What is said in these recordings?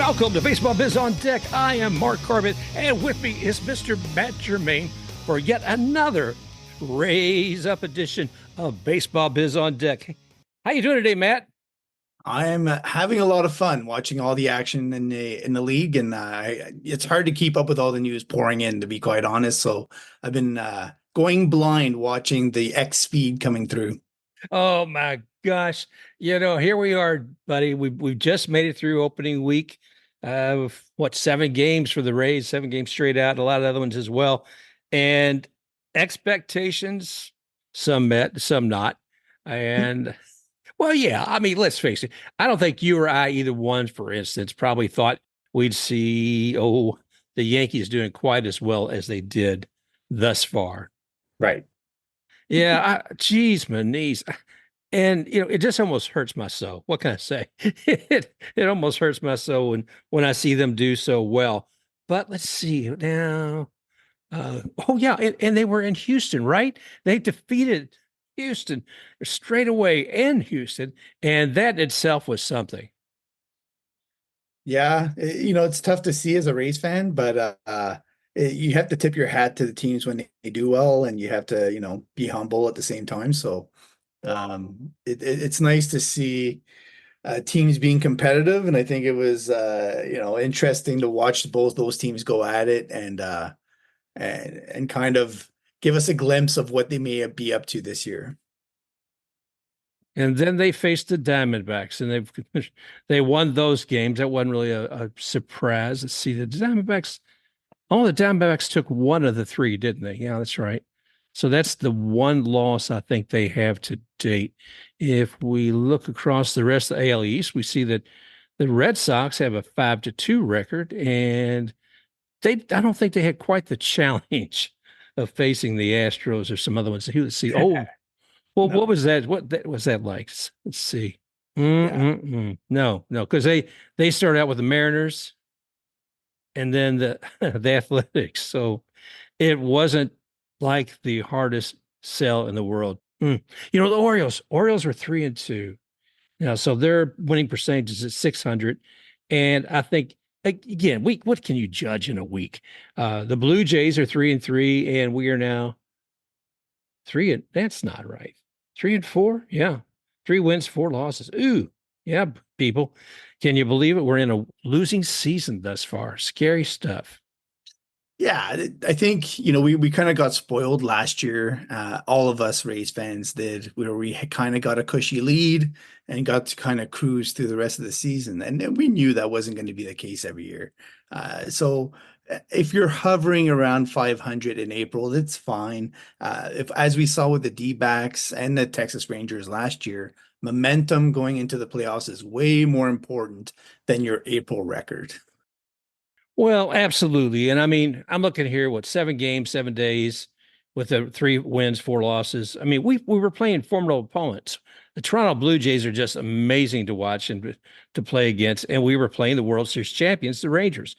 Welcome to Baseball Biz on Deck. I am Mark Corbett, and with me is Mr. Matt Germain for yet another Rays Up edition of Baseball Biz on Deck. How you doing today, Matt? I'm having a lot of fun watching all the action in the league, and it's hard to keep up with all the news pouring in, to be quite honest. So I've been going blind watching the X feed coming through. Oh my gosh! Here we are, buddy. We've just made it through opening week. 7 games for the Rays, 7 games straight out, a lot of other ones as well, and expectations, some met, some not, and. Well, yeah. I mean, let's face it. I don't think you or I, either one, for instance, probably thought we'd see, the Yankees doing quite as well as they did thus far. Right. Yeah. Geez, my knees. And, it just almost hurts my soul. What can I say? It almost hurts my soul when I see them do so well. But let's see now. And they were in Houston, right? They defeated Houston straight away in Houston, and that itself was something. Yeah, it's tough to see as a Rays fan, but you have to tip your hat to the teams when they do well, and you have to, be humble at the same time. So it's nice to see teams being competitive, and I think it was interesting to watch both those teams go at it and kind of give us a glimpse of what they may be up to this year. And then they faced the Diamondbacks, and they won those games. That wasn't really a surprise. Let's see, the Diamondbacks took one of the 3, didn't they? Yeah, that's right. So that's the one loss I think they have to date. If we look across the rest of the AL East, we see that the Red Sox have a 5-2 record, and I don't think they had quite the challenge of facing the Astros or some other ones. Let's see. Well, no. What was that? What was that like? Let's see. No, because they started out with the Mariners and then the Athletics. So it wasn't like the hardest sell in the world. The Orioles were 3-2. So their winning percentage is at 600. And I think, again, what can you judge in a week? The Blue Jays are 3-3, and we are now 3. That's not right. 3-4, yeah, 3 wins, 4 losses. Ooh, yeah, people, can you believe it? We're in a losing season thus far. Scary stuff. Yeah, I think we kind of got spoiled last year. All of us Rays fans did, where we kind of got a cushy lead and got to kind of cruise through the rest of the season, and we knew that wasn't going to be the case every year. So if you're hovering around 500 in April, that's fine. If, as we saw with the D-backs and the Texas Rangers last year, momentum going into the playoffs is way more important than your April record. Well, absolutely. And I mean, I'm looking here, 7 games, 7 days with the 3 wins, 4 losses. I mean, we were playing formidable opponents. The Toronto Blue Jays are just amazing to watch and to play against. And we were playing the World Series champions, the Rangers.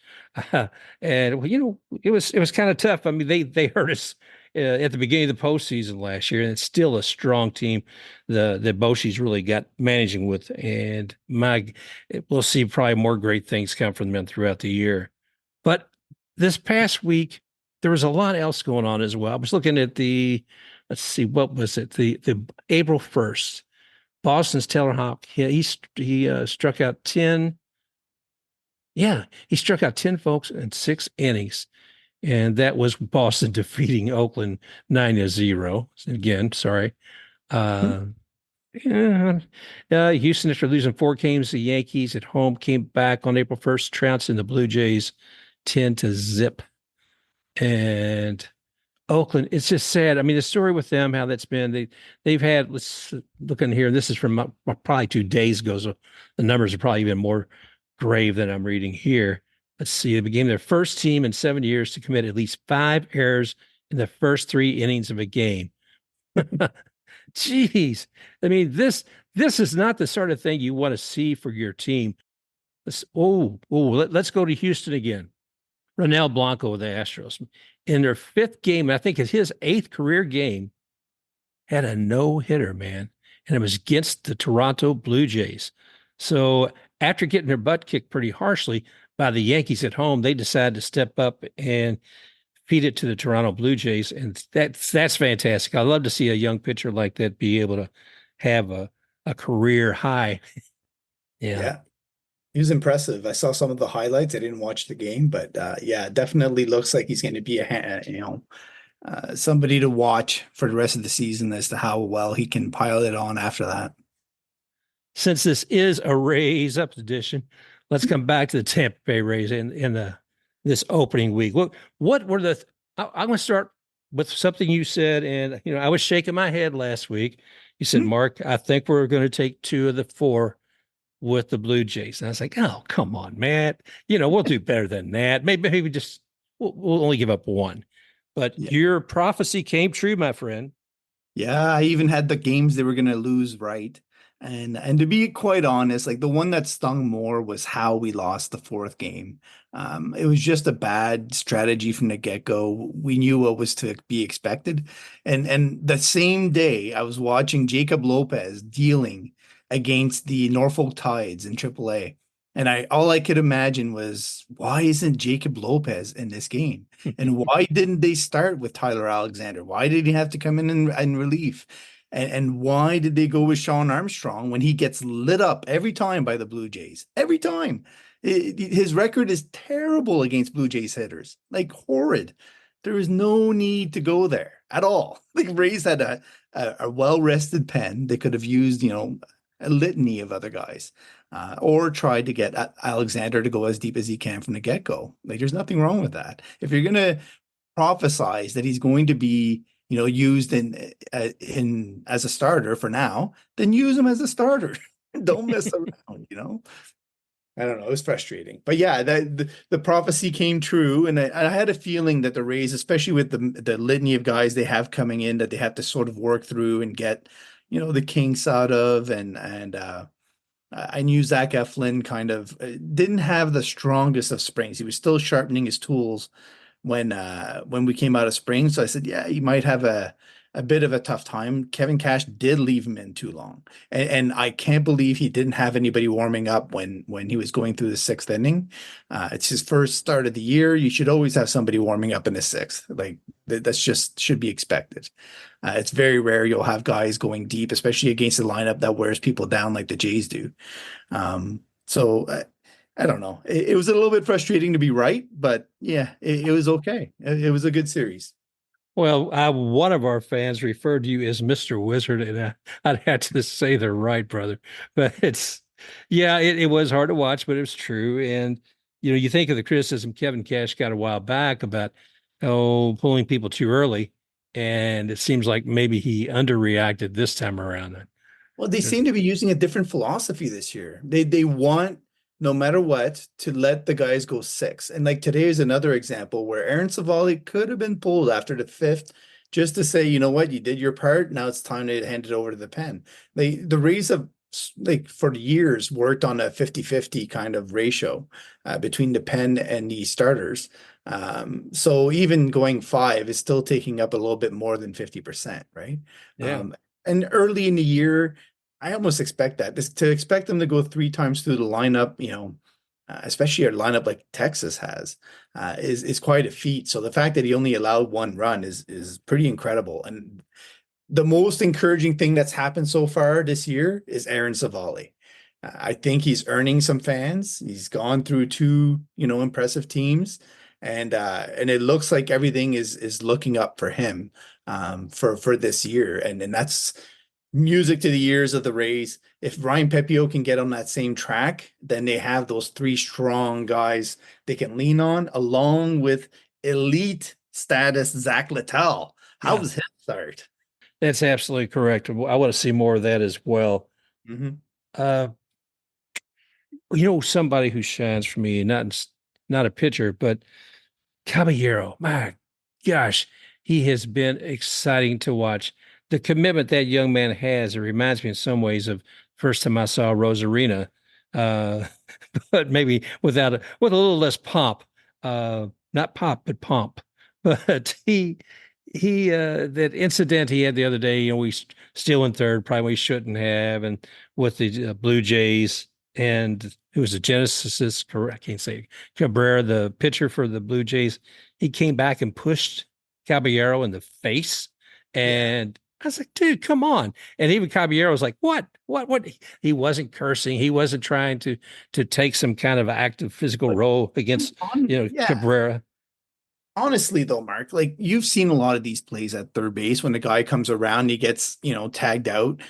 And it was kind of tough. I mean, they hurt us at the beginning of the postseason last year, and it's still a strong team that Boschi's really got managing with. And we'll see probably more great things come from them throughout the year. But this past week, there was a lot else going on as well. I was looking at let's see, what was it? The April 1st, Boston's Taylor Hawk. He struck out 10. Yeah, he struck out 10 folks in 6 innings. And that was Boston defeating Oakland 9-0. Again, sorry. Houston, after losing 4 games, the Yankees at home came back on April 1st, trouncing the Blue Jays 10-0. And Oakland, it's just sad. I mean, the story with them, how that's been, they've had, let's look in here, and this is from probably 2 days ago, so the numbers are probably even more grave than I'm reading here. Let's see, they became their first team in 7 years to commit at least 5 errors in the first 3 innings of a game. Jeez. I mean, this is not the sort of thing you want to see for your team. Let's go to Houston again. Ronel Blanco with the Astros. In their 5th game, I think it's his 8th career game, had a no-hitter, man. And it was against the Toronto Blue Jays. So after getting their butt kicked pretty harshly by the Yankees at home, they decided to step up and feed it to the Toronto Blue Jays, and that's fantastic. I love to see a young pitcher like that be able to have a career high. Yeah. Yeah. He was impressive. I saw some of the highlights. I didn't watch the game, but yeah, definitely looks like he's going to be somebody to watch for the rest of the season as to how well he can pile it on after that. Since this is a Rays Up edition, let's come back to the Tampa Bay Rays in the this opening week. What were the? I'm going to start with something you said, and I was shaking my head last week. You said, Hmm. Mark, I think we're going to take 2 of the 4 with the Blue Jays. And I was like, oh, come on, Matt. We'll do better than that. Maybe just we'll only give up 1. But Yeah. your prophecy came true, my friend. Yeah, I even had the games they were going to lose right. And to be quite honest, like the one that stung more was how we lost the fourth game. It was just a bad strategy from the get-go. We knew what was to be expected. And the same day I was watching Jacob Lopez dealing against the Norfolk Tides in AAA. And all I could imagine was, why isn't Jacob Lopez in this game? And why didn't they start with Tyler Alexander? Why did he have to come in relief? And why did they go with Sean Armstrong when he gets lit up every time by the Blue Jays? Every time. His record is terrible against Blue Jays hitters, like horrid. There is no need to go there at all. Like Rays had a well-rested pen. They could have used, a litany of other guys, or tried to get Alexander to go as deep as he can from the get-go. Like there's nothing wrong with that. If you're going to prophesize that he's going to be used in as a starter for now, then use him as a starter. Don't mess around. I don't know. It was frustrating, but yeah, the prophecy came true, and I had a feeling that the Rays, especially with the litany of guys they have coming in, that they have to sort of work through and get the kinks out of, and I knew Zach Eflin kind of didn't have the strongest of springs. He was still sharpening his tools when we came out of spring. So I said, yeah, he might have a bit of a tough time. Kevin Cash did leave him in too long. And I can't believe he didn't have anybody warming up when he was going through the 6th inning. It's his first start of the year. You should always have somebody warming up in the 6th. Like that's just should be expected. It's very rare you'll have guys going deep, especially against a lineup that wears people down like the Jays do. So I don't know. It was a little bit frustrating to be right, but yeah, it was okay. It was a good series. Well, one of our fans referred to you as Mr. Wizard, and I'd have to say they're right, brother. But yeah, it was hard to watch, but it was true. And, you think of the criticism Kevin Cash got a while back about, pulling people too early. And it seems like maybe he underreacted this time around. Well, they seem to be using a different philosophy this year. They want, no matter what, to let the guys go 6. And like today is another example where Aaron Civale could have been pulled after the 5th, just to say, you know what, you did your part. Now it's time to hand it over to the pen. The Rays have, like, for years worked on a 50-50 kind of ratio between the pen and the starters. So even going 5 is still taking up a little bit more than 50%, right? Yeah. And early in the year, I almost expect that to expect them to go 3 times through the lineup, especially a lineup like Texas has, is quite a feat. So the fact that he only allowed 1 run is pretty incredible. And the most encouraging thing that's happened so far this year is Aaron Civale. I think he's earning some fans. He's gone through 2, impressive teams, and it looks like everything is looking up for him for this year, and that's music to the ears of the Rays. If Ryan Pepiot can get on that same track, then they have those 3 strong guys they can lean on, along with elite status Zach Littell. How Yeah, was his start? that's absolutely correct. I want to see more of that as well. Mm-hmm. Uh, somebody who shines for me, not a pitcher, but Caballero. My gosh, he has been exciting to watch. The commitment that young man has, it reminds me in some ways of first time I saw Rosarina, uh, but maybe with a little less pomp. Not pop, but pomp. But he that incident he had the other day, we still in third, probably we shouldn't have, and with the Blue Jays. and it was a Genesis, correct? I can't say Cabrera, the pitcher for the Blue Jays. He came back and pushed Caballero in the face, Yeah. and I was like, dude, come on. And even Caballero was like, what? He wasn't cursing. He wasn't trying to take some kind of active physical But role against, yeah. Cabrera. Honestly, though, Mark, like you've seen a lot of these plays at third base when the guy comes around, he gets, tagged out.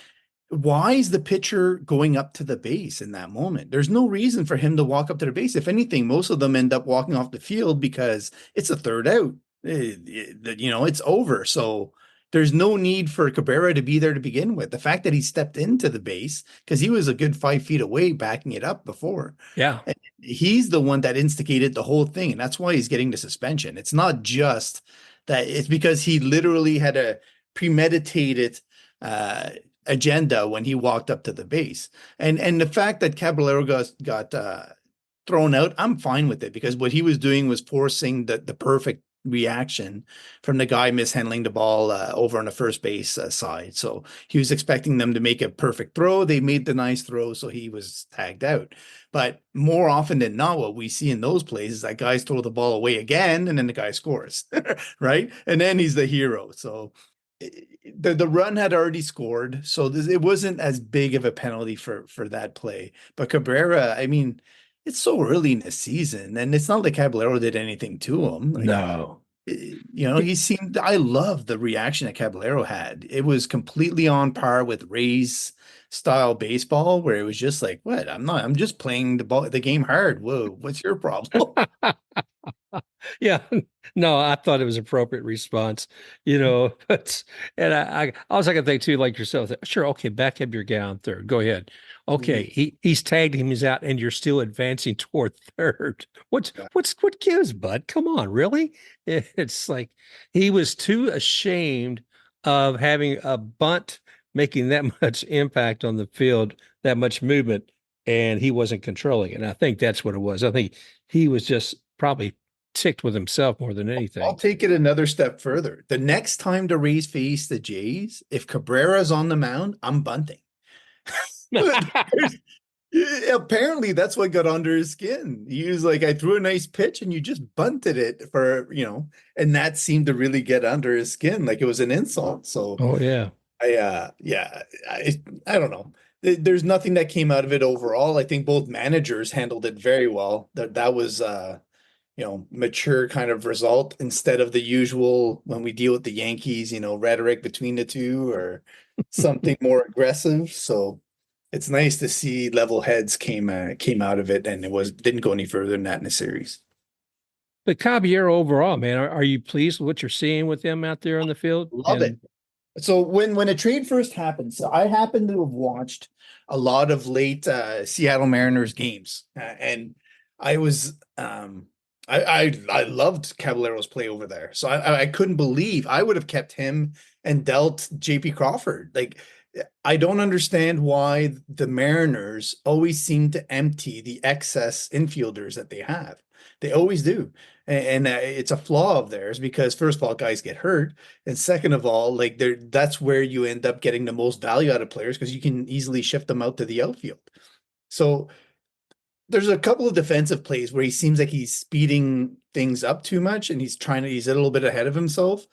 Why is the pitcher going up to the base in that moment? There's no reason for him to walk up to the base. If anything, most of them end up walking off the field because it's a third out. It's over. So there's no need for Cabrera to be there to begin with. The fact that he stepped into the base because he was a good 5 feet away backing it up before. Yeah. And he's the one that instigated the whole thing. And that's why he's getting the suspension. It's not just that, it's because he literally had a premeditated uh agenda when he walked up to the base. And the fact that Caballero got thrown out, I'm fine with it because what he was doing was forcing the perfect reaction from the guy mishandling the ball over on the first base side. So he was expecting them to make a perfect throw. They made the nice throw, so he was tagged out. But more often than not, what we see in those plays is that guys throw the ball away again, and then the guy scores, right? And then he's the hero. So the run had already scored, so it wasn't as big of a penalty for that play. But Cabrera, I mean, it's so early in the season, and it's not like Caballero did anything to him. Like, No. he seemed. I love the reaction that Caballero had. It was completely on par with Rays style baseball, where it was just like, "What? I'm not. I'm just playing the game hard. Whoa, what's your problem?" Yeah, no, I thought it was appropriate response, but and I was like, I think too, like yourself, sure, okay, back up your guy on third. Go ahead. Okay, Mhm. he's tagged him, he's out, and you're still advancing toward third. What gives, bud? Come on, really? It's like he was too ashamed of having a bunt making that much impact on the field, that much movement, and he wasn't controlling it. And I think that's what it was. I think he was just probably ticked with himself more than I'll anything. take it another step further. The next time the Rays face the Jays, if Cabrera's on the mound, I'm bunting. Apparently, that's what got under his skin. He was like, I threw a nice pitch and you just bunted it and that seemed to really get under his skin. Like it was an insult. So Oh yeah. yeah, I don't know. There's nothing that came out of it overall. I think both managers handled it very well. That was mature kind of result instead of the usual when we deal with the Yankees, rhetoric between the two or something more aggressive. So it's nice to see level heads came out of it and didn't go any further than that in the series. But Caballero overall, man, are you pleased with what you're seeing with him out there on the field? Love it. And So when a trade first happened, so I happened to have watched a lot of late Seattle Mariners games, and I was I loved Caballero's play over there. So I couldn't believe I would have kept him and dealt JP Crawford. Like I don't understand why the Mariners always seem to empty the excess infielders that they have. They always do. And it's a flaw of theirs because first of all, guys get hurt. And second of all, like that's where you end up getting the most value out of players because you can easily shift them out to the outfield. So there's a couple of defensive plays where he seems like he's speeding things up too much and he's a little bit ahead of himself.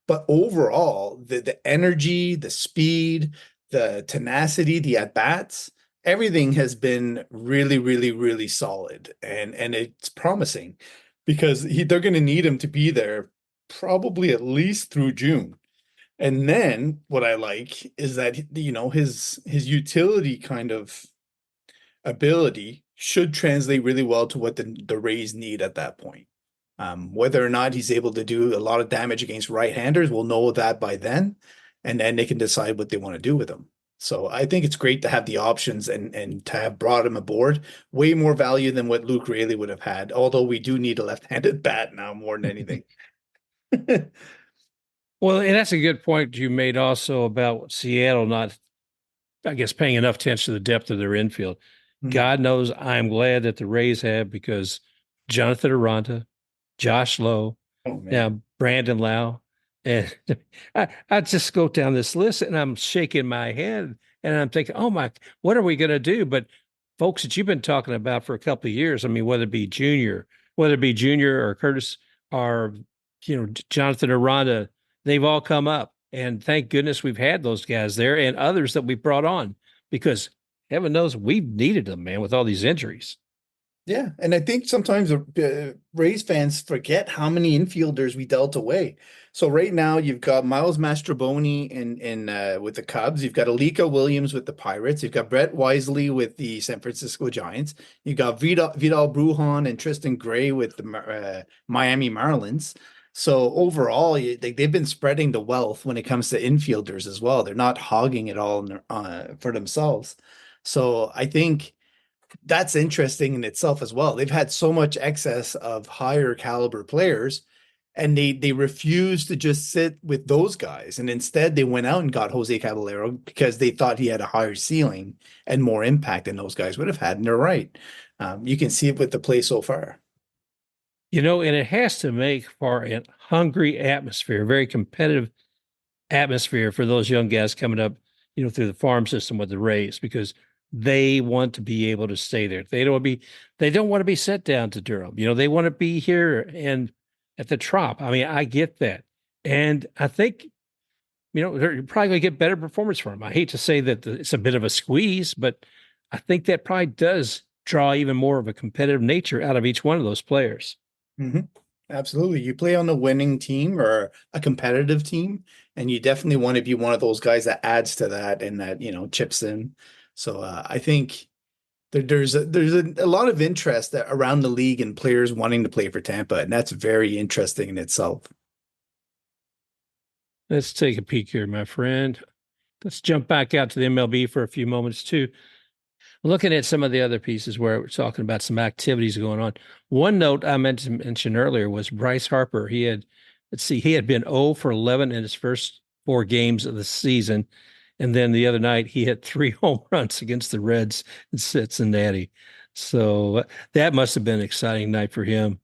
But overall, the energy, the speed, the tenacity, the at-bats, everything has been really, really, really solid. And it's promising because they're going to need him to be there probably at least through June. And then what I like is that his utility kind of ability should translate really well to what the Rays need at that point. Whether or not he's able to do a lot of damage against right-handers, we'll know that by then, and then they can decide what they want to do with him. So I think it's great to have the options and to have brought him aboard. Way more value than what Luke Raley would have had, although we do need a left-handed bat now more than anything. well, and that's a good point you made also about Seattle not, I guess, paying enough attention to the depth of their infield. Mhm. God knows I'm glad that the Rays have because Jonathan Aranda, Josh Lowe, Oh man. now Brandon Lau. And I just go down this list and I'm shaking my head and I'm thinking, oh my, what are we going to do? But folks that you've been talking about for a couple of years. I mean, whether it be Junior or Curtis or Jonathan Aranda, they've all come up, and thank goodness we've had those guys there and others that we brought on because heaven knows we've needed them, man, with all these injuries. Yeah, and I think sometimes Rays fans forget how many infielders we dealt away. So right now you've got Miles Mastroboni in with the Cubs. You've got Alika Williams with the Pirates. You've got Brett Wisely with the San Francisco Giants. You got Vidal Brujan and Tristan Gray with the Miami Marlins. So overall, they've been spreading the wealth when it comes to infielders as well. They're not hogging it all for themselves. So I think that's interesting in itself as well. They've had so much excess of higher caliber players, and they refuse to just sit with those guys. And instead they went out and got Jose Caballero because they thought he had a higher ceiling and more impact than those guys would have had. And they're right. You can see it with the play so far. And it has to make for a hungry atmosphere, very competitive atmosphere for those young guys coming up, through the farm system with the Rays, because they want to be able to stay there. They don't want to be sent down to Durham. They want to be here and at the Trop. I mean, I get that. And I think, they're probably going to get better performance from them. I hate to say that it's a bit of a squeeze, but I think that probably does draw even more of a competitive nature out of each one of those players. Mm-hmm. Absolutely. You play on a winning team or a competitive team, and you definitely want to be one of those guys that adds to that and that, chips in. So I think there's a lot of interest around the league and players wanting to play for Tampa, and that's very interesting in itself. Let's take a peek here, my friend. Let's jump back out to the MLB for a few moments too. Looking at some of the other pieces where we're talking about some activities going on. One note I meant to mention earlier was Bryce Harper. He had been 0 for 11 in his first 4 games of the season. And then the other night, he hit 3 home runs against the Reds in Cincinnati. So that must have been an exciting night for him.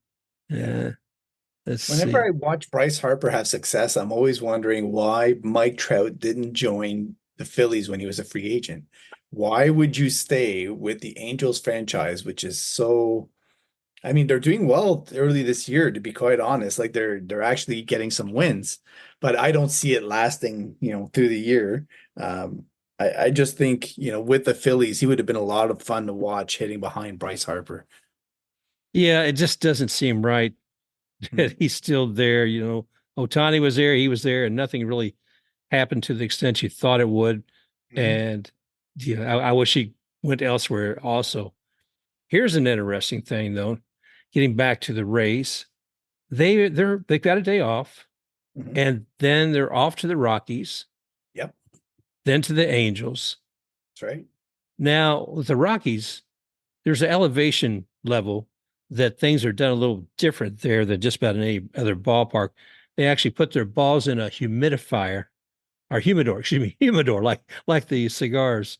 Let's Whenever see. I watch Bryce Harper have success, I'm always wondering why Mike Trout didn't join the Phillies when he was a free agent. Why would you stay with the Angels franchise, which is so, I mean, they're doing well early this year, to be quite honest. Like they're actually getting some wins, but I don't see it lasting, through the year. I just think, with the Phillies, he would have been a lot of fun to watch hitting behind Bryce Harper. Yeah, it just doesn't seem right that he's still there. Ohtani was there, he was there, and nothing really happened to the extent you thought it would. Mhm. And I wish he went elsewhere also. Here's an interesting thing though. Getting back to the Rays, they've got a day off, Mhm. and then they're off to the Rockies, Yep, then to the Angels. that's right. Now with the Rockies, there's an elevation level that things are done a little different there than just about any other ballpark. They actually put their balls in a humidifier or humidor, excuse me, humidor, like the cigars,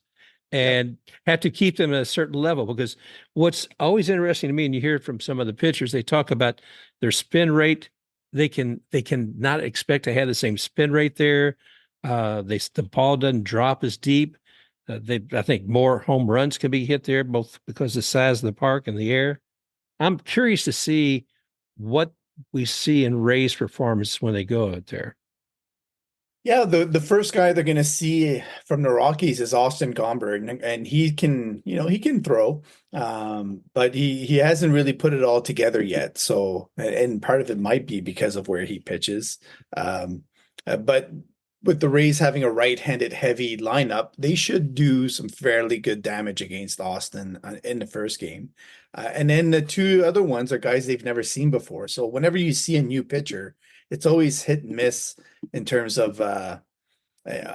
Yep. and have to keep them at a certain level. Because what's always interesting to me, and you hear it from some of the pitchers, they talk about their spin rate. They can not expect to have the same spin rate there. The ball doesn't drop as deep. I think more home runs can be hit there, both because of the size of the park and the air. I'm curious to see what we see in Ray's performance when they go out there. Yeah, the first guy they're going to see from the Rockies is Austin Gomberg, and he can, he can throw, but he hasn't really put it all together yet. So, and part of it might be because of where he pitches. But with the Rays having a right-handed heavy lineup, they should do some fairly good damage against Austin in the first game. And then the two other ones are guys they've never seen before. So whenever you see a new pitcher, it's always hit and miss in terms of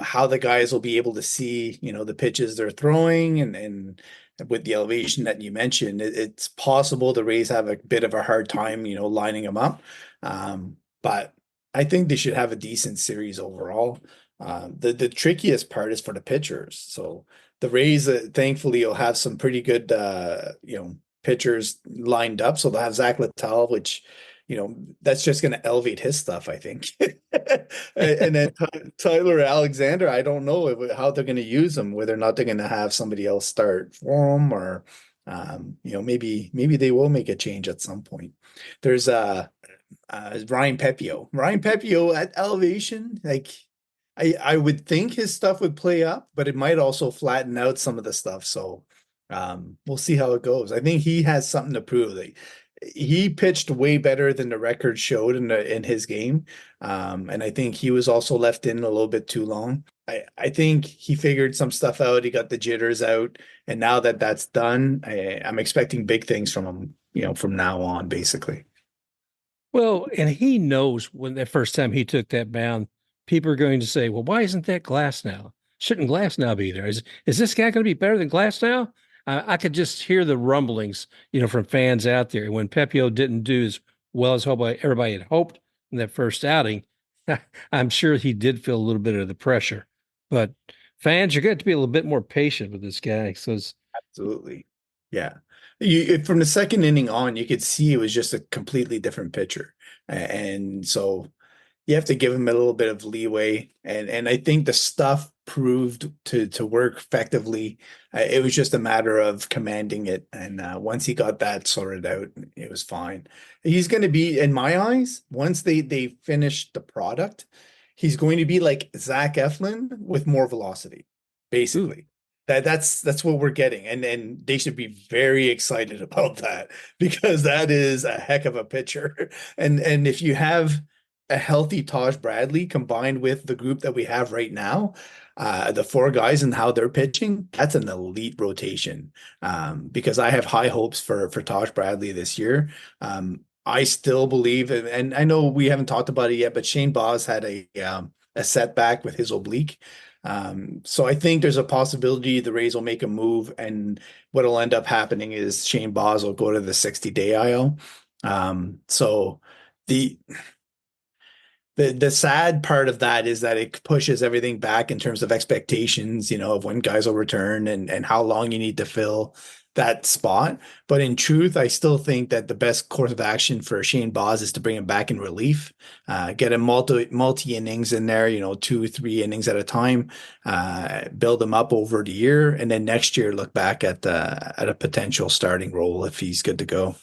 how the guys will be able to see, the pitches they're throwing, and with the elevation that you mentioned, it's possible the Rays have a bit of a hard time, lining them up. But I think they should have a decent series overall. The trickiest part is for the pitchers. So the Rays, thankfully, will have some pretty good, pitchers lined up. So they'll have Zach Littell, which that's just going to elevate his stuff, I think. And then Tyler Alexander, I don't know how they're going to use him, whether or not they're going to have somebody else start for him, or maybe they will make a change at some point. There's Ryan Pepiot. Ryan Pepiot at elevation, like I would think his stuff would play up, but it might also flatten out some of the stuff. So we'll see how it goes. I think he has something to prove. Like, he pitched way better than the record showed in his game. And I think he was also left in a little bit too long. I think he figured some stuff out. He got the jitters out. And now that that's done, I'm expecting big things from him, from now on, basically. Well, and he knows when the first time he took that mound, people are going to say, well, why isn't that Glass now? Shouldn't Glass now be there? Is this guy going to be better than Glass now? I could just hear the rumblings, from fans out there. When Pepiot didn't do as well as everybody had hoped in that first outing, I'm sure he did feel a little bit of the pressure. But fans, you're going to be a little bit more patient with this guy. So Absolutely. Yeah. From the second inning on, you could see it was just a completely different pitcher. And so you have to give him a little bit of leeway. And I think the stuff proved to work effectively. It was just a matter of commanding it. And once he got that sorted out, it was fine. He's going to be, in my eyes, once they finish the product, he's going to be like Zach Eflin with more velocity, basically. That's what we're getting. And they should be very excited about that, because that is a heck of a pitcher. And if you have a healthy Taj Bradley combined with the group that we have right now, the four guys and how they're pitching, that's an elite rotation. Because I have high hopes for Taj Bradley this year. I still believe, and I know we haven't talked about it yet, but Shane Baz had a setback with his oblique. So I think there's a possibility the Rays will make a move, and what'll end up happening is Shane Baz will go to the 60-day IL. So the sad part of that is that it pushes everything back in terms of expectations, of when guys will return and how long you need to fill that spot. But in truth, I still think that the best course of action for Shane Baz is to bring him back in relief, get him multi innings in there, 2-3 innings at a time, build him up over the year, and then next year look back at a potential starting role if he's good to go.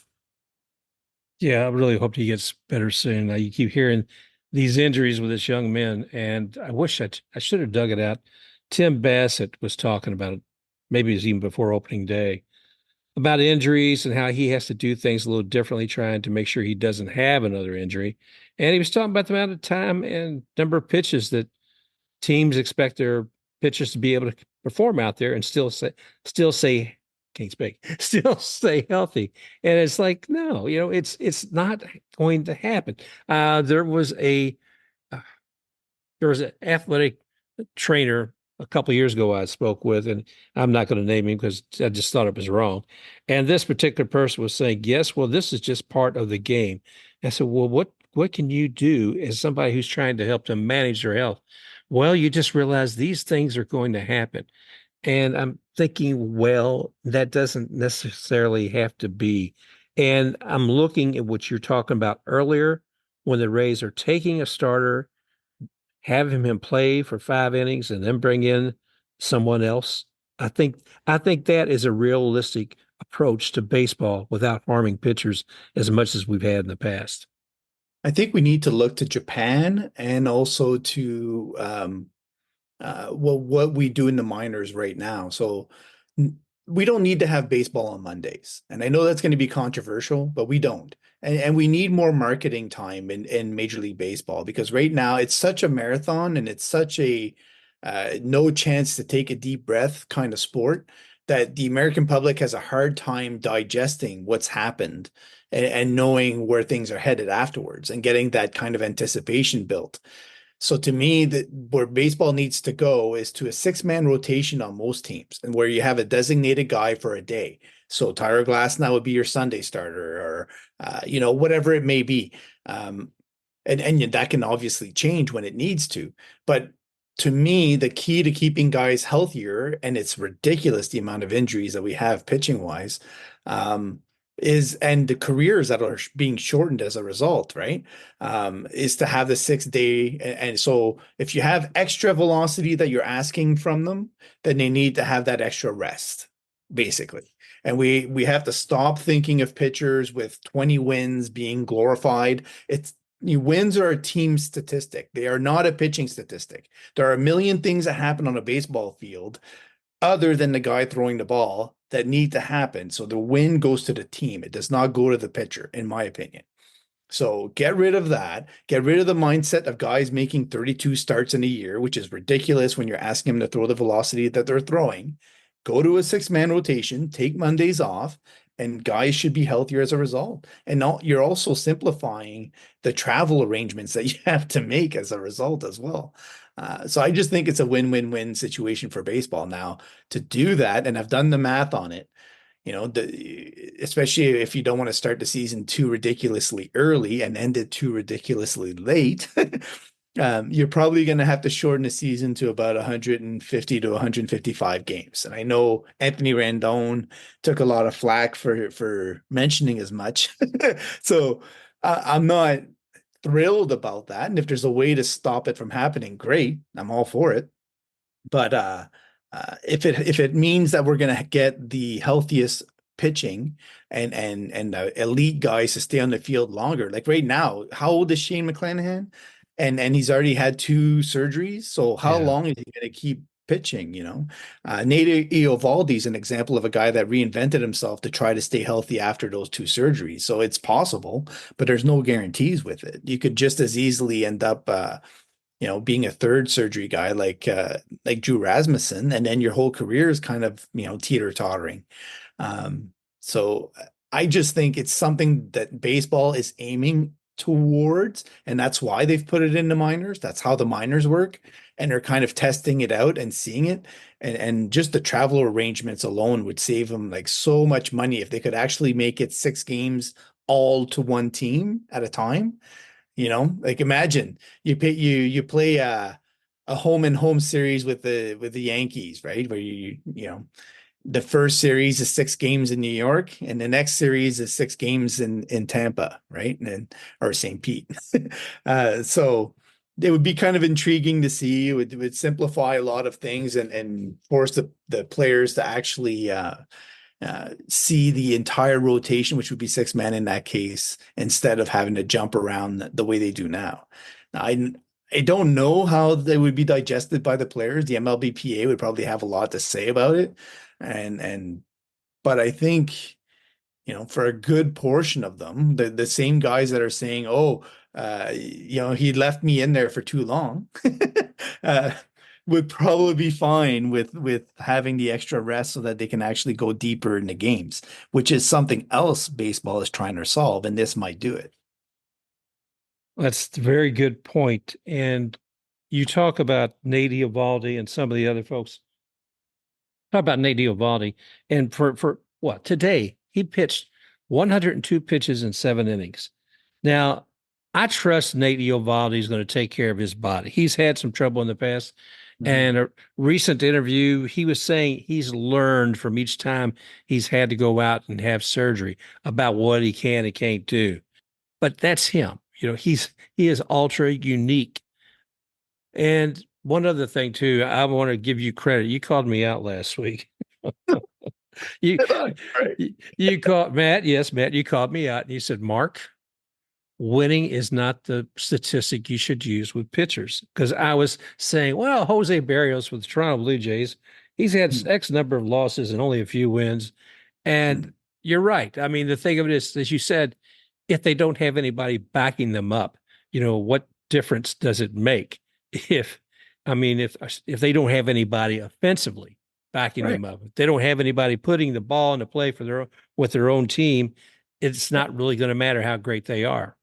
yeah, I really hope he gets better soon. You keep hearing these injuries with this young man, and I wish I should have dug it out. Tim Bassett was talking about it, maybe it was even before opening day, about injuries and how he has to do things a little differently, trying to make sure he doesn't have another injury. And he was talking about the amount of time and number of pitches that teams expect their pitchers to be able to perform out there and still say can't speak, still stay healthy. And it's like, no, it's not going to happen. There was uh, an athletic trainer a couple of years ago I spoke with, and I'm not going to name him because I just thought it was wrong. And this particular person was saying, yes, well, this is just part of the game. I said, well, what can you do as somebody who's trying to help them manage their health? Well, you just realize these things are going to happen. And I'm thinking, well, that doesn't necessarily have to be. And I'm looking at what you're talking about earlier when the Rays are taking a starter, having him play for 5 innings, and then bring in someone else. I think that is a realistic approach to baseball without harming pitchers as much as we've had in the past. I think we need to look to Japan and also to what we do in the minors right now. So we don't need to have baseball on Mondays. And I know that's going to be controversial, but we don't. And we need more marketing time in Major League Baseball, because right now it's such a marathon and it's such a no chance to take a deep breath kind of sport that the American public has a hard time digesting what's happened and knowing where things are headed afterwards and getting that kind of anticipation built. So to me, where baseball needs to go is to a 6-man rotation on most teams, and where you have a designated guy for a day. So Tyler Glasnow would be your Sunday starter, or whatever it may be. And that can obviously change when it needs to. But to me, the key to keeping guys healthier, and it's ridiculous the amount of injuries that we have pitching wise, and the careers that are being shortened as a result, right? Is to have the 6 day. And so if you have extra velocity that you're asking from them, then they need to have that extra rest, basically. And we have to stop thinking of pitchers with 20 wins being glorified. Wins are a team statistic. They are not a pitching statistic. There are a million things that happen on a baseball field other than the guy throwing the ball that need to happen. So the win goes to the team. It does not go to the pitcher, in my opinion. So get rid of that. Get rid of the mindset of guys making 32 starts in a year, which is ridiculous when you're asking them to throw the velocity that they're throwing. Go to a 6-man rotation, take Mondays off, and guys should be healthier as a result. And now you're also simplifying the travel arrangements that you have to make as a result as well. So I just think it's a win-win-win situation for baseball now to do that. And I've done the math on it. Especially if you don't want to start the season too ridiculously early and end it too ridiculously late, you're probably going to have to shorten the season to about 150 to 155 games. And I know Anthony Rendon took a lot of flack for mentioning as much. So I'm not thrilled about that. And if there's a way to stop it from happening, great. I'm all for it. But if it means that we're going to get the healthiest pitching and elite guys to stay on the field longer, like right now, how old is Shane McClanahan? And he's already had 2 surgeries. So how Yeah. long is he going to keep pitching? Nate Eovaldi is an example of a guy that reinvented himself to try to stay healthy after those 2 surgeries. So it's possible, but there's no guarantees with it. You could just as easily end up being a third surgery guy like Drew Rasmussen, and then your whole career is kind of, teeter-tottering. So I just think it's something that baseball is aiming towards, and that's why they've put it in the minors. That's how the minors work, and they're kind of testing it out and seeing it. And just the travel arrangements alone would save them like so much money if they could actually make it 6 games all to one team at a time. Like imagine you play a home and home series with the Yankees, right? Where the first series is 6 games in New York, and the next series is 6 games in Tampa, right? Or St. Pete. So it would be kind of intriguing to see. It would simplify a lot of things and force the players to actually see the entire rotation, which would be 6 men in that case, instead of having to jump around the way they do now. Now, I don't know how they would be digested by the players. The MLBPA would probably have a lot to say about it, but I think for a good portion of them, the same guys that are saying, "Oh, he left me in there for too long," uh, would probably be fine with having the extra rest so that they can actually go deeper into games, which is something else baseball is trying to solve, and this might do it. That's a very good point. And you talk about Nate Eovaldi and some of the other folks. Talk about Nate Eovaldi. And for what? Today, he pitched 102 pitches in 7 innings. Now, I trust Nate Eovaldi is going to take care of his body. He's had some trouble in the past. And a recent interview, he was saying he's learned from each time he's had to go out and have surgery about what he can and can't do. But that's him. He is ultra unique. And one other thing too, I want to give you credit. You called me out last week. you Right. you called Matt. Yes, Matt, you called me out and you said, Mark, winning is not the statistic you should use with pitchers. Because I was saying, well, Jose Barrios with the Toronto Blue Jays, he's had X number of losses and only a few wins. And you're right. I mean, the thing of it is, as you said, if they don't have anybody backing them up, what difference does it make if they don't have anybody offensively backing Right. them up, if they don't have anybody putting the ball into play with their own team, it's not really going to matter how great they are.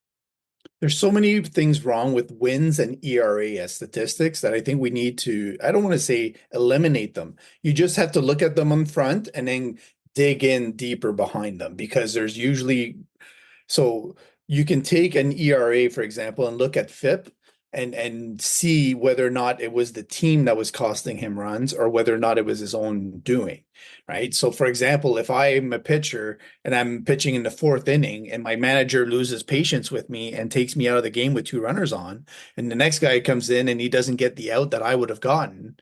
There's so many things wrong with wins and ERA as statistics that I think we need to, I don't want to say eliminate them. You just have to look at them in front and then dig in deeper behind them, because there's usually, so you can take an ERA, for example, and look at FIP, and see whether or not it was the team that was costing him runs or whether or not it was his own doing, right? So, for example, if I'm a pitcher and I'm pitching in the fourth inning and my manager loses patience with me and takes me out of the game with two runners on, and the next guy comes in and he doesn't get the out that I would have gotten,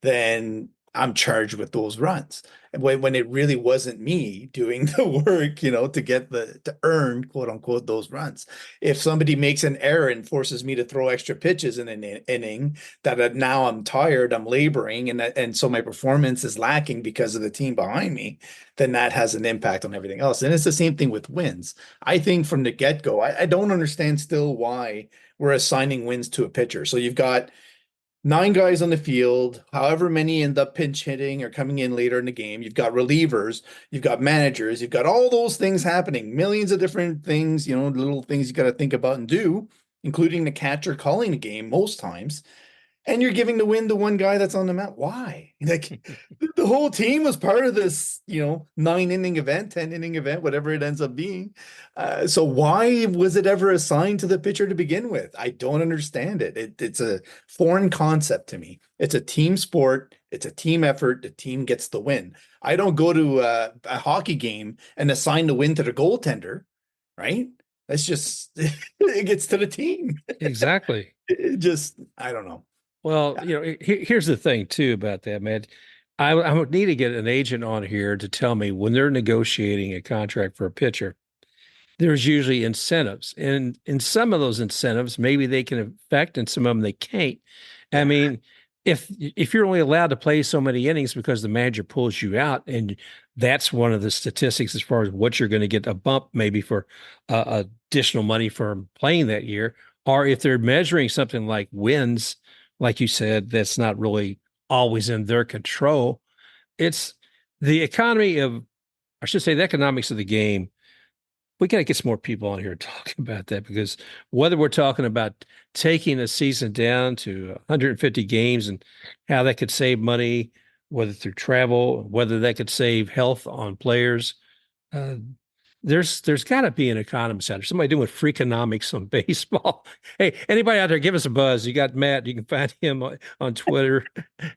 then I'm charged with those runs. And when it really wasn't me doing the work, to get to earn, quote unquote, those runs. If somebody makes an error and forces me to throw extra pitches in an inning, that now I'm tired, I'm laboring, and so my performance is lacking because of the team behind me, then that has an impact on everything else. And it's the same thing with wins. I think from the get-go, I don't understand still why we're assigning wins to a pitcher. So you've got 9 guys on the field, however many end up pinch hitting or coming in later in the game. You've got relievers, you've got managers, you've got all those things happening, millions of different things, little things you got to think about and do, including the catcher calling the game most times. And you're giving the win to one guy that's on the mound. Why? Like the whole team was part of this, 9 inning event, 10 inning event, whatever it ends up being. So why was it ever assigned to the pitcher to begin with? I don't understand it. It's a foreign concept to me. It's a team sport. It's a team effort. The team gets the win. I don't go to a hockey game and assign the win to the goaltender, right? That's just, it gets to the team. Exactly. It just, I don't know. Well, here's the thing too about that, man. I would need to get an agent on here to tell me when they're negotiating a contract for a pitcher, there's usually incentives. And in some of those incentives, maybe they can affect and some of them they can't. I mean, if you're only allowed to play so many innings because the manager pulls you out, and that's one of the statistics as far as what you're going to get a bump maybe for additional money for playing that year, or if they're measuring something like wins, like you said, that's not really always in their control. It's the economy of, I should say, the economics of the game. We got to get some more people on here talking about that, because whether we're talking about taking a season down to 150 games and how that could save money, whether through travel, whether that could save health on players, uh, there's got to be an economist out there, somebody doing freakonomics on baseball. Hey, anybody out there, give us a buzz. You got Matt. You can find him on Twitter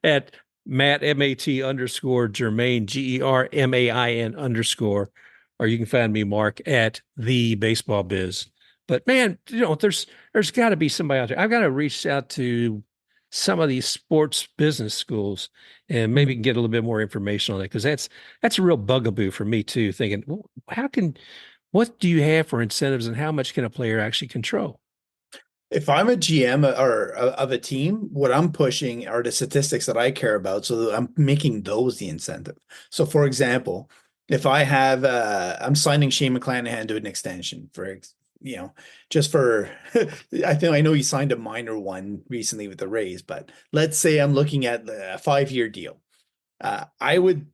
at Matt MAT_Germain GERMAIN_, or you can find me, Mark, at the Baseball Biz. But man, there's got to be somebody out there. I've got to reach out to some of these sports business schools and maybe get a little bit more information on it, because that's a real bugaboo for me too. Thinking, well, what do you have for incentives, and how much can a player actually control? If I'm a GM or of a team, what I'm pushing are the statistics that I care about. So I'm making those the incentive. So for example, if I have, I'm signing Shane McClanahan to an extension for, just for, I know he signed a minor one recently with the Rays, but let's say I'm looking at a 5-year deal. I would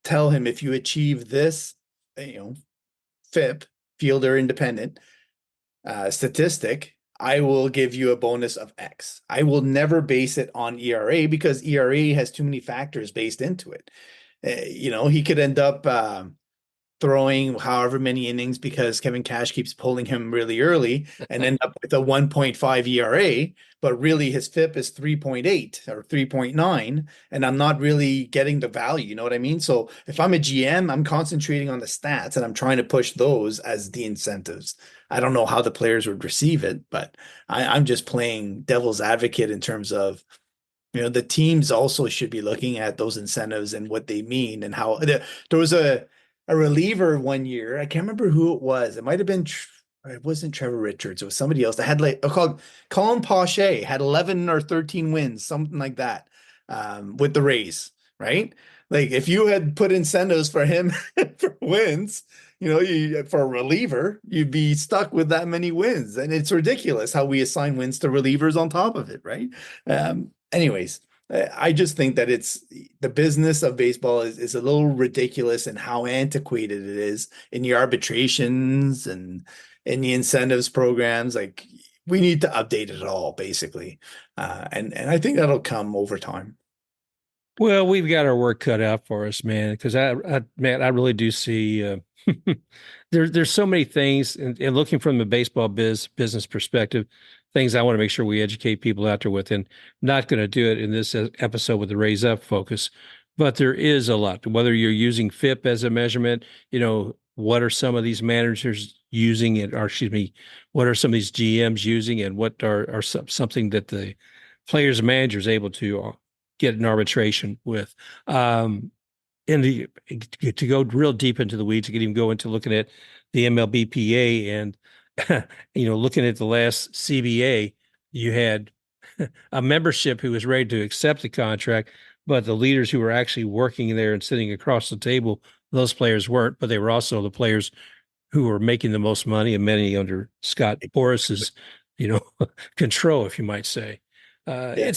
tell him, if you achieve this, FIP, fielder independent, statistic, I will give you a bonus of X. I will never base it on ERA, because ERA has too many factors based into it. He could end up throwing however many innings because Kevin Cash keeps pulling him really early and end up with a 1.5 ERA, but really his FIP is 3.8 or 3.9, and I'm not really getting the value. You know what I mean? So if I'm a GM, I'm concentrating on the stats and I'm trying to push those as the incentives. I don't know how the players would receive it, but I'm just playing devil's advocate in terms of, the teams also should be looking at those incentives and what they mean, and how there was a reliever one year. I can't remember who it was. It might have been, it wasn't Trevor Richards. It was somebody else that had called Colin Pache, had 11 or 13 wins, something like that, with the Rays, right? Like if you had put incentives for him for wins, for a reliever, you'd be stuck with that many wins. And it's ridiculous how we assign wins to relievers on top of it, right? Anyways, I just think that it's the business of baseball is a little ridiculous in how antiquated it is in the arbitrations and in the incentives programs. Like we need to update it all, basically. And I think that'll come over time. Well, we've got our work cut out for us, man, because Matt, I really do see there's so many things, and looking from the baseball business perspective, things I want to make sure we educate people out there with. And not going to do it in this episode with the Raise Up focus, but there is a lot. Whether you're using FIP as a measurement, what are some of these managers using it, or excuse me, what are some of these GMs using, and what are something that the players and managers able to get an arbitration with. And to go real deep into the weeds, you can even go into looking at the MLBPA and looking at the last CBA, you had a membership who was ready to accept the contract, but the leaders who were actually working there and sitting across the table, those players weren't, but they were also the players who were making the most money, and many under Scott Boras's, control, if you might say. Yeah.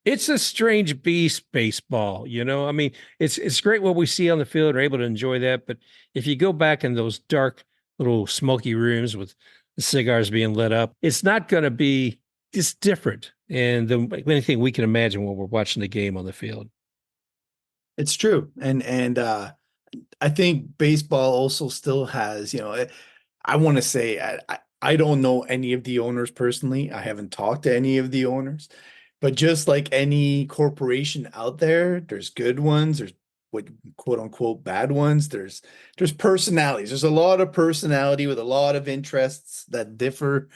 It's a strange beast, baseball. I mean, it's great what we see on the field. We're able to enjoy that, but if you go back in those dark little smoky rooms with the cigars being lit up, it's not going to be just different and anything we can imagine when we're watching the game on the field. It's true. And I think baseball also still has, I want to say, I don't know any of the owners personally. I haven't talked to any of the owners, but just like any corporation out there, there's good ones, there's what quote unquote bad ones. There's personalities. There's a lot of personality with a lot of interests that differ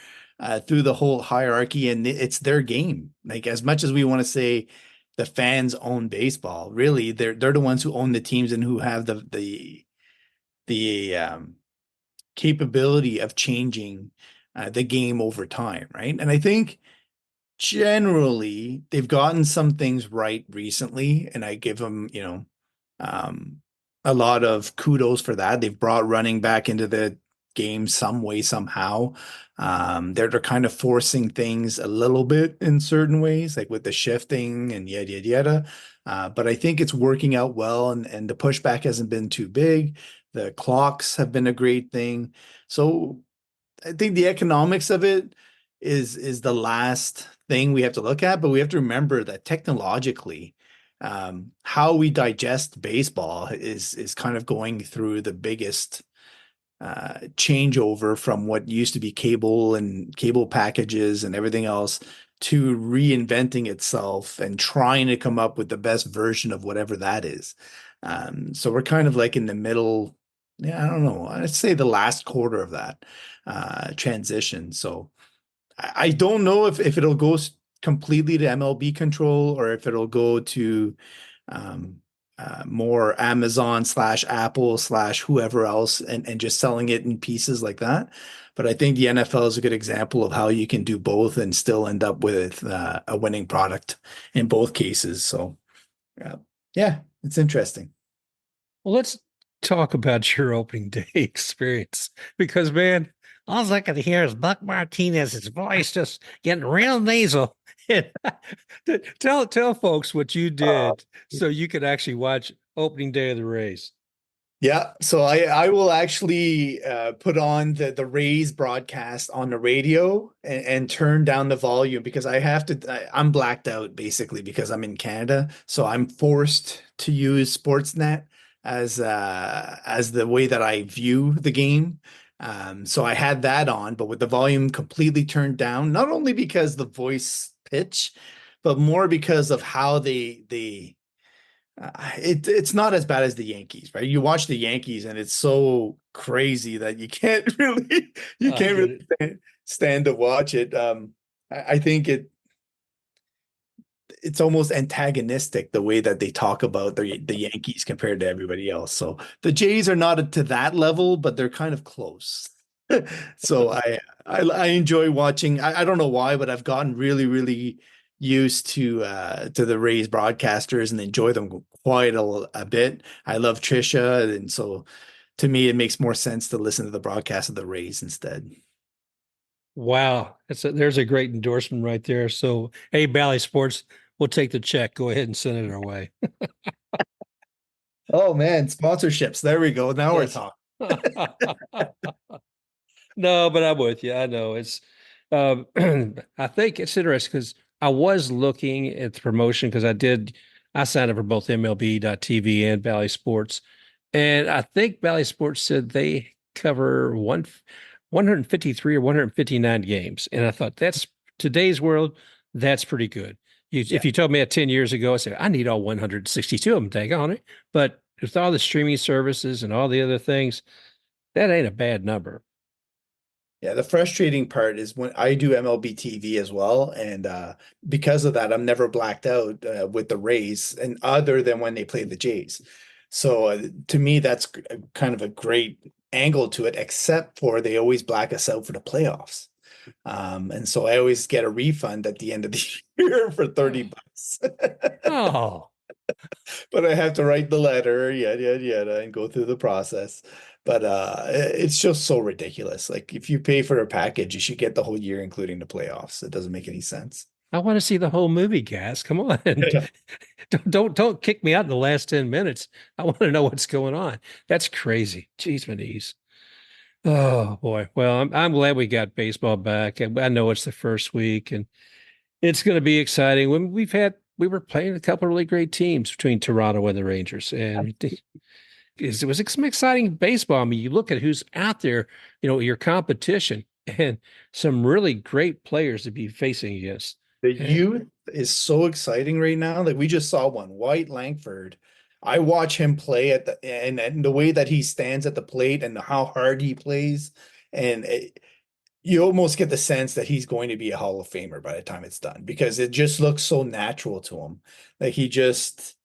through the whole hierarchy, and it's their game. Like, as much as we want to say the fans own baseball, really they're the ones who own the teams and who have the capability of changing the game over time, right? And I think generally they've gotten some things right recently, and I give them, a lot of kudos for that. They've brought running back into the game some way, somehow. They're kind of forcing things a little bit in certain ways, like with the shifting and yada, yada, yada. But I think it's working out well, and the pushback hasn't been too big. The clocks have been a great thing. So I think the economics of it is the last thing we have to look at, but we have to remember that technologically, how we digest baseball is kind of going through the biggest changeover from what used to be cable and cable packages and everything else to reinventing itself and trying to come up with the best version of whatever that is. So we're kind of like in the middle. Yeah, I don't know. I'd say the last quarter of that transition. So I don't know if it'll go completely to MLB control, or if it'll go to more Amazon / Apple / whoever else, and just selling it in pieces like that. But I think the NFL is a good example of how you can do both and still end up with a winning product in both cases. So yeah, it's interesting. Well, let's talk about your opening day experience, because, man, all I can hear is Buck Martinez's voice just getting real nasal. Tell folks what you did so you could actually watch opening day of the Rays. Yeah, so I will actually put on the Rays broadcast on the radio and turn down the volume, because I'm blacked out basically because I'm in Canada, so I'm forced to use Sportsnet as the way that I view the game. So I had that on, but with the volume completely turned down, not only because the voice pitch, but more because of how it's not as bad as the Yankees, right? You watch the Yankees and it's so crazy that you can't really stand to watch it. I think it's almost antagonistic the way that they talk about the Yankees compared to everybody else. So the Jays are not to that level, but they're kind of close. So I enjoy watching. I don't know why, but I've gotten really, really used to the Rays broadcasters and enjoy them quite a bit. I love Trisha, and so to me it makes more sense to listen to the broadcast of the Rays instead. Wow, there's a great endorsement right there. So, hey, Bally Sports, we'll take the check. Go ahead and send it our way. Oh man, sponsorships. There we go. Now we're Yes. talking. No, but I'm with you. I know it's. Um, I think it's interesting because I was looking at the promotion, because I signed up for both MLB.TV and Bally Sports, and I think Bally Sports said they cover 153 or 159 games, and I thought that's today's world, that's pretty good. Yeah. If you told me that 10 years ago, I said, I need all 162 of them, take on it. But with all the streaming services and all the other things, that ain't a bad number. Yeah, the frustrating part is when I do MLB TV as well, and because of that, I'm never blacked out with the Rays, and other than when they play the Jays. So to me, that's kind of a great angle to it, except for they always black us out for the playoffs. And so I always get a refund at the end of the year for 30 bucks. Oh, But I have to write the letter, yada yada yada, and go through the process. But it's just so ridiculous. Like if you pay for a package, you should get the whole year, including the playoffs. It doesn't make any sense. I want to see the whole movie, guys. Come on. Yeah. Don't kick me out in the last 10 minutes. I want to know what's going on. That's crazy. Jeez, my knees. Oh boy. Well, I'm glad we got baseball back. I know it's the first week and it's going to be exciting. When we were playing a couple of really great teams between Toronto and the Rangers, and it was some exciting baseball. I mean, you look at who's out there, your competition, and some really great players to be facing against. The And, youth is so exciting right now. Like we just saw one, White Langford. I watch him play at and the way that he stands at the plate and how hard he plays, and you almost get the sense that he's going to be a Hall of Famer by the time it's done because it just looks so natural to him. Like he just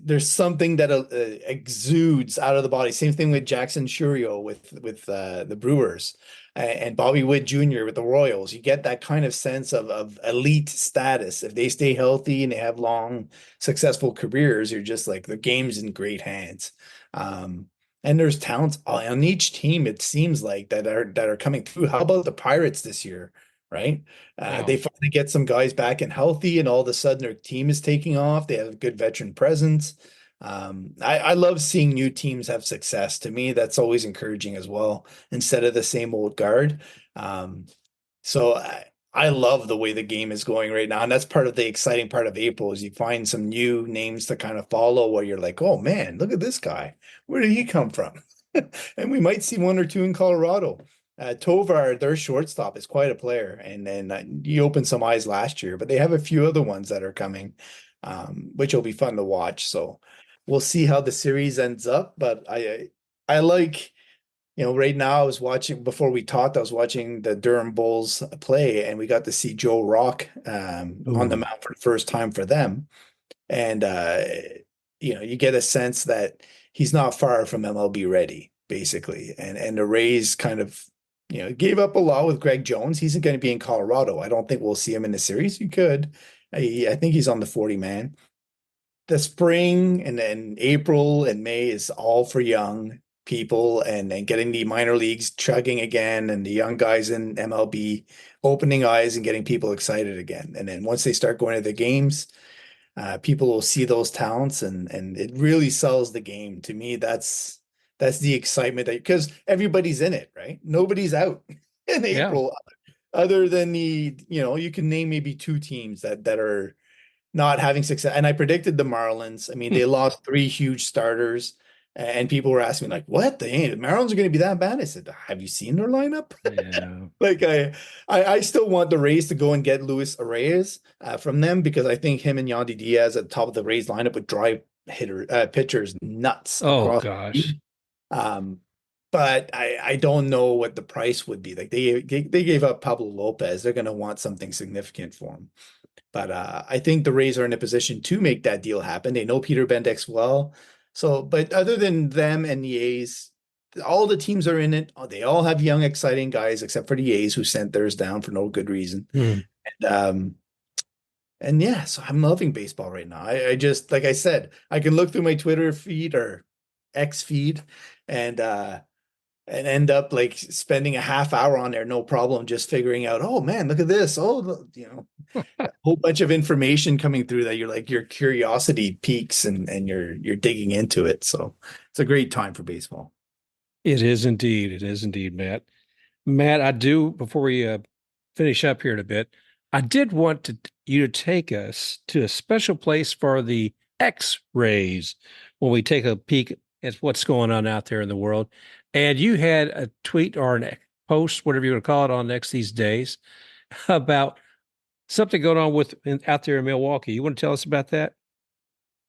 there's something that exudes out of the body. Same thing with Jackson Churio with the Brewers and Bobby Witt Jr. with the Royals. You get that kind of sense of elite status. If they stay healthy and they have long, successful careers, you're just like the game's in great hands. And there's talents on each team, it seems like that are coming through. How about the Pirates this year? Right? wow. They finally get some guys back and healthy, and all of a sudden their team is taking off. They have a good veteran presence. I love seeing new teams have success. To me, that's always encouraging as well, instead of the same old guard. So I love the way the game is going right now, and that's part of the exciting part of April is you find some new names to kind of follow where you're like, oh man, look at this guy. Where did he come from? And we might see one or two in Colorado. Tovar, their shortstop, is quite a player, and he opened some eyes last year, but they have a few other ones that are coming, which will be fun to watch. So we'll see how the series ends up. But I like, right now I was watching before we talked, I was watching the Durham Bulls play, and we got to see Joe Rock on the Ooh. mound for the first time for them. And you get a sense that he's not far from MLB ready, basically. And the Rays kind of, gave up a lot with Greg Jones. He's going to be in Colorado. I don't think we'll see him in the series. You could. I think he's on the 40 man. The spring and then April and May is all for young people and getting the minor leagues chugging again and the young guys in MLB opening eyes and getting people excited again. And then once they start going to the games, people will see those talents and it really sells the game. To me, that's the excitement because everybody's in it, right? Nobody's out in Yeah. April other than you can name maybe two teams that are not having success. And I predicted the Marlins. I mean, they lost three huge starters, and people were asking me like, "What? The Marlins are going to be that bad?" I said, "Have you seen their lineup?" Yeah. Like I still want the Rays to go and get Luis Reyes from them because I think him and Yandy Diaz at the top of the Rays lineup would drive pitchers nuts Oh across the gosh. league. Um, but I don't know what the price would be. Like they gave up Pablo Lopez. They're going to want something significant for him. But I think the Rays are in a position to make that deal happen. They know Peter Bendix well. So, but other than them and the A's, all the teams are in it. They all have young, exciting guys, except for the A's who sent theirs down for no good reason. Hmm. And yeah, so I'm loving baseball right now. I just, like I said, I can look through my Twitter feed or X feed and end up like spending a half hour on there, no problem, just figuring out, oh man, look at this. Oh, a whole bunch of information coming through that you're like your curiosity peaks and you're digging into it. So it's a great time for baseball. It is indeed. It is indeed, Matt. Matt, I do, before we finish up here in a bit, I did want you to take us to a special place for the X-rays when we take a peek at what's going on out there in the world. And you had a tweet or a post, whatever you want to call it, on X these days. about something going on out there in Milwaukee. You want to tell us about that?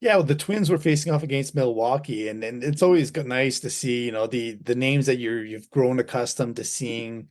Yeah, well, the Twins were facing off against Milwaukee, and it's always nice to see, the names that you've grown accustomed to seeing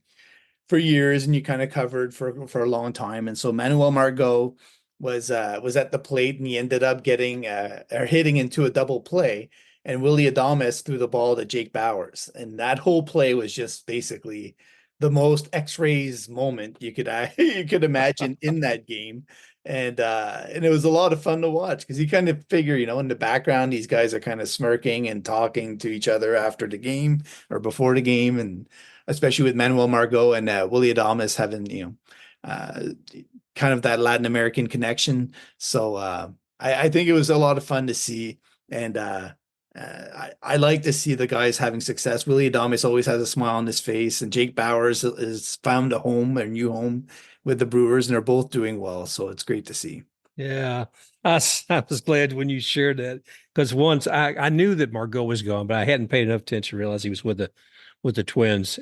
for years and you kind of covered for a long time. And so Manuel Margot was at the plate and he ended up getting or hitting into a double play. And Willie Adames threw the ball to Jake Bauers. And that whole play was just basically the most X-rays moment you could you could imagine in that game. And it was a lot of fun to watch because you kind of figure, in the background, these guys are kind of smirking and talking to each other after the game or before the game. And especially with Manuel Margot and Willie Adames having, uh, kind of that Latin American connection. So I think it was a lot of fun to see. And I like to see the guys having success. Willie Adames always has a smile on his face, and Jake Bauers has found a new home with the Brewers, and they're both doing well. So it's great to see. Yeah, I was glad when you shared that because once I knew that Margot was gone, but I hadn't paid enough attention to realize he was with the Twins.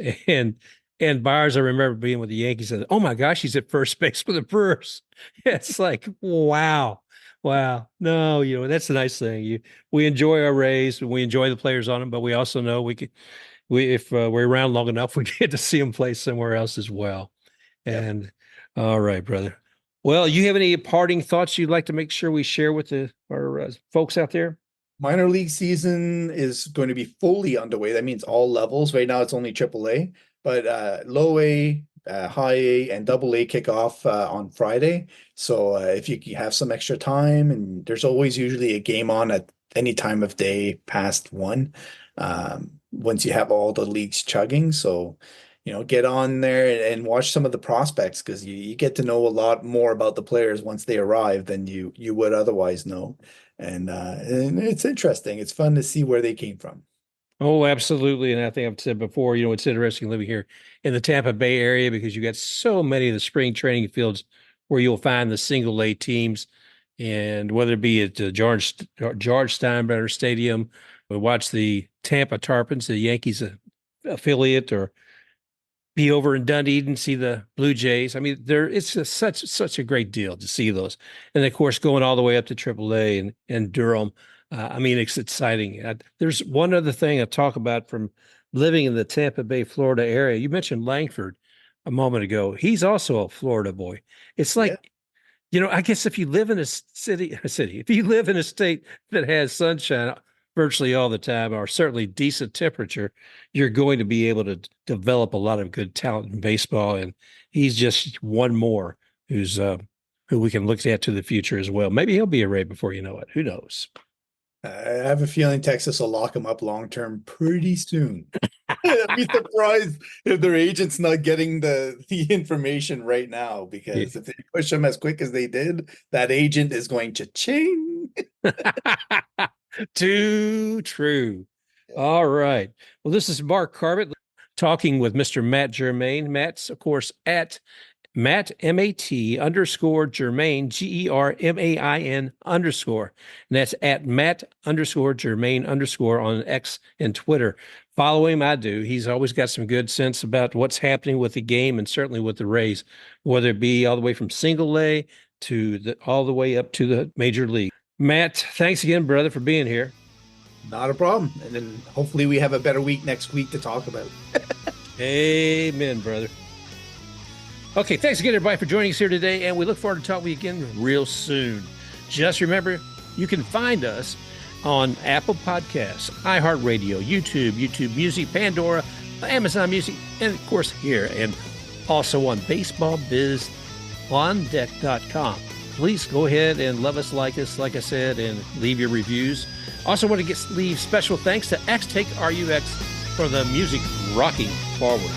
And Byers, I remember being with the Yankees and, oh my gosh, he's at first base with the Brewers. It's like, wow. Wow. No, that's the nice thing. We enjoy our Rays, we enjoy the players on them, but we also know if we're around long enough, we get to see them play somewhere else as well. Yep. And all right, brother. Well, you have any parting thoughts you'd like to make sure we share with our folks out there? Minor league season is going to be fully underway. That means all levels. Right now, it's only AAA, but low A, high A, and double A kick off on Friday. So if you have some extra time, and there's always usually a game on at any time of day past 1, once you have all the leagues chugging. So, get on there and watch some of the prospects because you get to know a lot more about the players once they arrive than you would otherwise know. And it's interesting. It's fun to see where they came from. Oh, absolutely. And I think I've said before, it's interesting living here in the Tampa Bay area because you got so many of the spring training fields where you'll find the single A teams. And whether it be at the George Steinbrenner Stadium, we watch the Tampa Tarpons, the Yankees affiliate, or be over in Dunedin, see the Blue Jays. I mean, it's just such a great deal to see those. And of course, going all the way up to AAA and Durham. I mean, it's exciting. There's one other thing I talk about from living in the Tampa Bay, Florida area. You mentioned Langford a moment ago. He's also a Florida boy. It's like, I guess if you live in a if you live in a state that has sunshine virtually all the time, or certainly decent temperature, you're going to be able to develop a lot of good talent in baseball. And he's just one more who we can look at to the future as well. Maybe he'll be a Ray before you know it. Who knows? I have a feeling Texas will lock him up long term pretty soon. I'd be surprised if their agent's not getting the information right now, because if they push him as quick as they did, that agent is going to ching. Too true. All right. Well, this is Mark Carbett talking with Mr. Matt Germain. Matt's, of course, at Matt, MAT_Germain, GERMAIN_. And that's at Matt_Germain_ on X and Twitter. Follow him. I do. He's always got some good sense about what's happening with the game and certainly with the Rays, whether it be all the way from single A to all the way up to the major league. Matt, thanks again, brother, for being here. Not a problem. And then hopefully we have a better week next week to talk about. Amen, brother. Okay, thanks again, everybody, for joining us here today, and we look forward to talking with you again real soon. Just remember, you can find us on Apple Podcasts, iHeartRadio, YouTube Music, Pandora, Amazon Music, and, of course, here, and also on BaseballBizOnDeck.com. Please go ahead and love us, like I said, and leave your reviews. Also want to leave special thanks to XTake RUX for the music rocking forward.